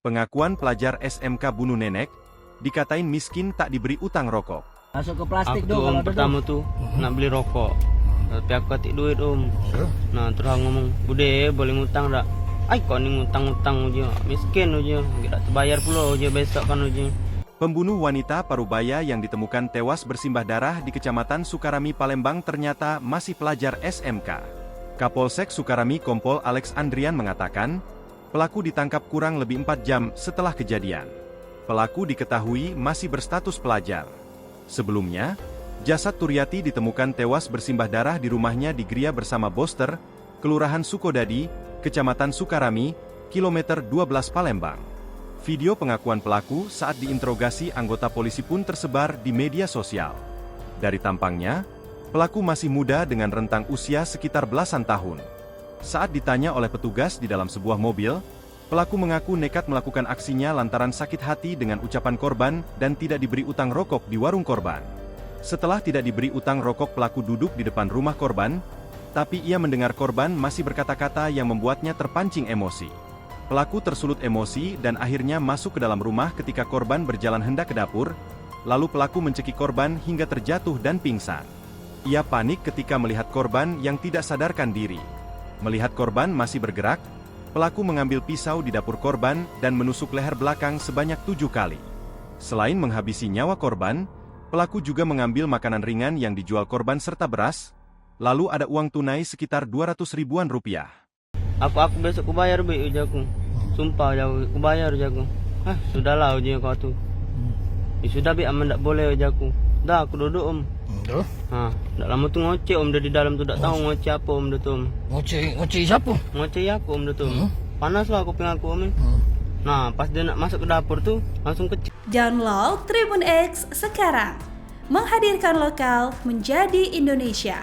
Pengakuan pelajar SMK bunuh nenek, dikatain miskin tak diberi utang rokok. Masuk ke plastik Aku dong kalau ada pertama tuh nak beli rokok, tapi aku katik duit Nah terus aku ngomong, bude boleh ngutang tak? Ay kok ni ngutang-ngutang aja, miskin aja, tidak terbayar pula aja besok kan aja. Pembunuh wanita Parubaya yang ditemukan tewas bersimbah darah di Kecamatan Sukarami, Palembang ternyata masih pelajar SMK. Kapolsek Sukarami Kompol Alex Andrian mengatakan, pelaku ditangkap kurang lebih 4 jam setelah kejadian. Pelaku diketahui masih berstatus pelajar. Sebelumnya, jasad Turyati ditemukan tewas bersimbah darah di rumahnya di Gria bersama Boster, Kelurahan Sukodadi, Kecamatan Sukarami, kilometer 12 Palembang. Video pengakuan pelaku saat diinterogasi anggota polisi pun tersebar di media sosial. Dari tampangnya, pelaku masih muda dengan rentang usia sekitar belasan tahun. Saat ditanya oleh petugas di dalam sebuah mobil, pelaku mengaku nekat melakukan aksinya lantaran sakit hati dengan ucapan korban dan tidak diberi utang rokok di warung korban. Setelah tidak diberi utang rokok, pelaku duduk di depan rumah korban, tapi ia mendengar korban masih berkata-kata yang membuatnya terpancing emosi. Pelaku tersulut emosi dan akhirnya masuk ke dalam rumah ketika korban berjalan hendak ke dapur, lalu pelaku mencekik korban hingga terjatuh dan pingsan. Ia panik ketika melihat korban yang tidak sadarkan diri. Melihat korban masih bergerak, pelaku mengambil pisau di dapur korban dan menusuk leher belakang sebanyak 7 kali. Selain menghabisi nyawa korban, pelaku juga mengambil makanan ringan yang dijual korban serta beras, lalu ada uang tunai sekitar 200 ribuan rupiah. Aku besok ku bayar be ujaku. Sumpah aku bayar ujaku. Sudahlah uji kau tu. Sudah be aman tak boleh ujaku. Dah aku duduk Tuh. Tak lama tu ngoceh dia di dalam tu tak tahu ngoceh apa dia tu. Ngoceh siapa? Ngoceh aku dia tu. Panas lah kuping aku Nah, pas dia nak masuk ke dapur tu langsung kecil. Download Tribun X sekarang. Menghadirkan lokal menjadi Indonesia.